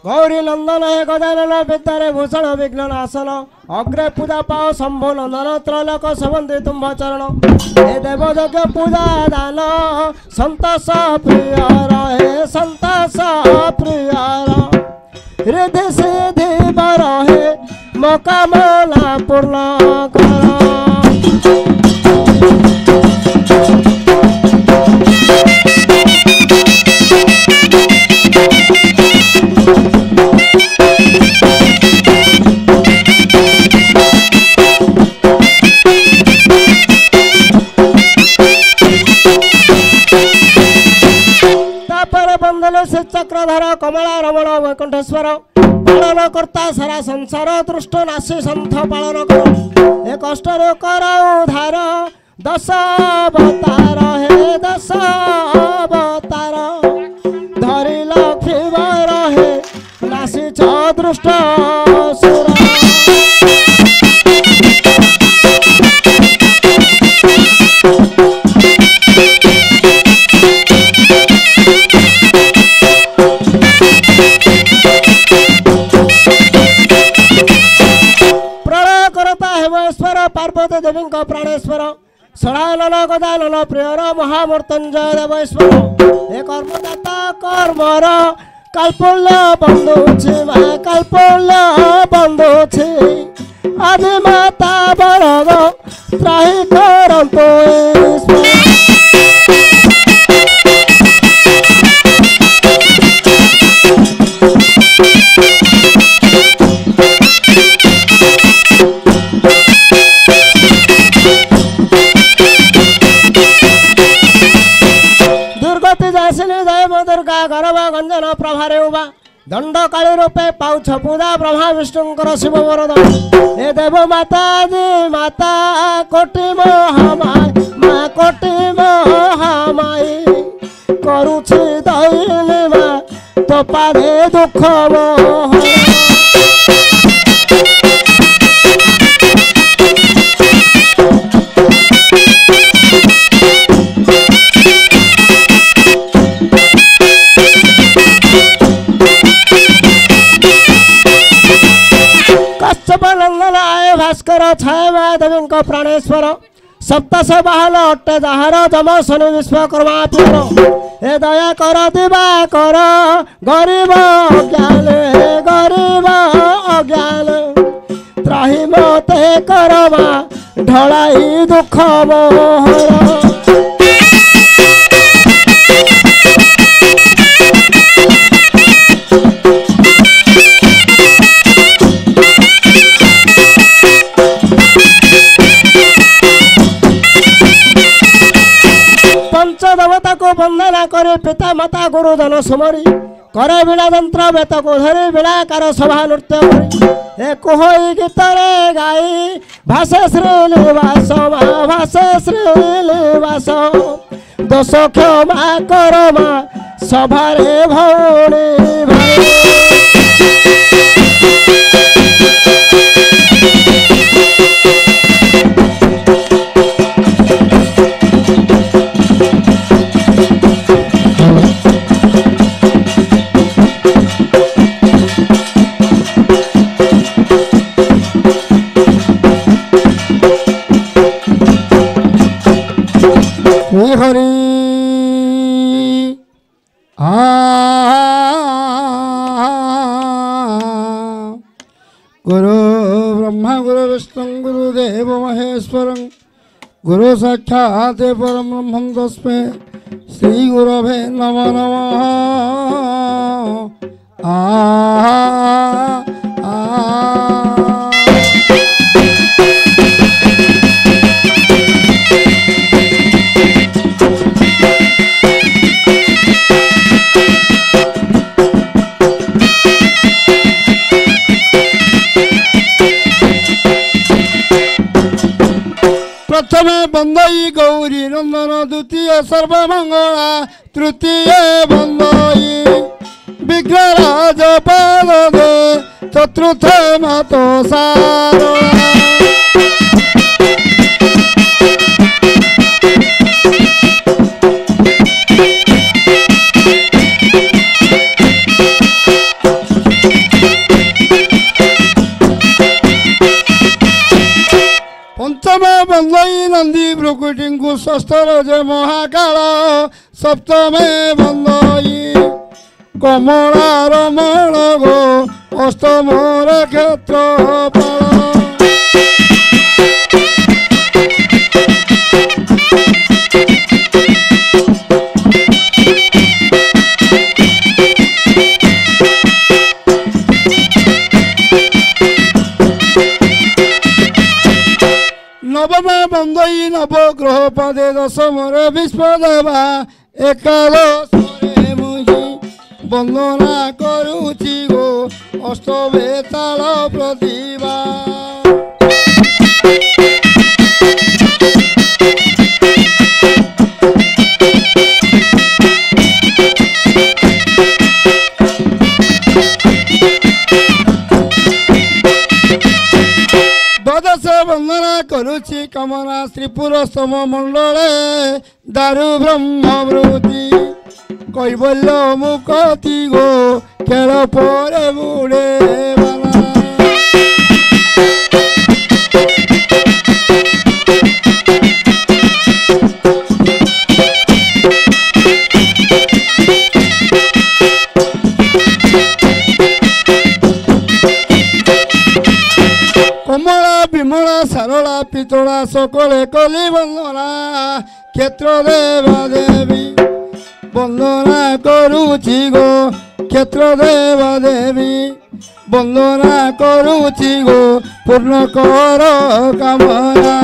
गौरी नंदन हे गजानन विद्यारे भूषण विघ्न नाशन अग्रे पूजा पाओ शंभु नंदन त्रैलोक सबंधी तुम्भ चरण हे देव यज्ञ पूजा दान संतोष प्रिय रहे संतोष प्रिय रिधि सिद्धि बर हे मोकामना पूर्ण कर चक्रधर कमला रमण वैकुंठेश्वर पालन करता सारा संसार दृष्ट नासी संथ पालन कर ए कष्ट कर उधार दश अवतार हे दश अवतार धरी लक्ष्मी वर हे नासी छ दृष्ट सुर पार्वती देवी प्राणेश्वर सड़ानन गजानन प्रियर महामृत्युंजय देवेश्वर हे कर्मदाता कर्मर कल्पुल्य बंधु कल्पुल्य बंधु आदि माता बरग त्राही करंतु गंजन प्रभारे उबा दंड काली रूपे पाउछ पूजा ब्रह्मा विष्णुंकर शिव वरद हे देव माता जी माता कोटि महामाय मा कोटि महामाय करूछि दैनी मा तो पादे दुख मोह भास्कर छाया देवी प्राणेश्वर सप्तश बाहल अट्टे जहार जम शनि विश्वकर्मा पुर हे दया कर दिवा कर गरीब अज्ञान त्राही मते करमा ढलाई दुख मोहर पंचदेवता को वंदना करे पिता माता गुरुजन सुमरी करे वीणा यंत्र बेत को धरी वीणाकार सभा नृत्य करी ए कोहई गीत रे गाई भाषे श्रीनिवास मा भाषे श्रीनिवास दोष क्षमा कर मा सभारे भौणी भाई हरि गुरु ब्रह्मा गुरु विष्णु गुरुदेव महेश्वर गुरु साक्षात् परम ब्रह्म तस्मै श्री गुरवे नमः नमः प्रथमे बंदई गौरी नंदन द्वितीय सर्वमंगला तृतीय बंदई विघ्नराज पादे चतुर्थ मातो सारो ଭ୍ରୁକୁଟିଙ୍କୁ ଷଷ୍ଠର ଯେ ମହାକାଳ ସପ୍ତମେ ବନ୍ଦଇ କମଳା ରମଣ ଗೋ ଅଷ୍ଟମରେ କ୍ଷେତ୍ରପାଳ ନବମେ ବନ୍ଦଇ ନବଗ୍ରହ ପଦେ ଦଶମରେ ବିଶ୍ୱଦେବା ଏକାଦଶରେ ମୁହିଁ ବନ୍ଦନା କରୁଛି ଗୋ ଅଷ୍ଟବେତାଳ ପ୍ରତିଭା ବନ୍ଦନା କରୁଛି କାମନା ଶ୍ରୀପୁର ସମ ମଣ୍ଡଳେ ଦାରୁ ବ୍ରହ୍ମବୃତ୍ତି କୈବଲ୍ୟ ମୁକତି ଗୋ ଖେଳ ପରେ ବୁଡ଼େ ବିମଳା ସାରଳା ପିତଳା ସକଳେ କଲି ବନ୍ଦନା କ୍ଷେତ୍ର ଦେବା ଦେବୀ ବନ୍ଦନା କରୁଛି ଗୋ କ୍ଷେତ୍ର ଦେବା ଦେବୀ ବନ୍ଦନା କରୁଛି ଗୋ ପୂର୍ଣ୍ଣ କର କାମନା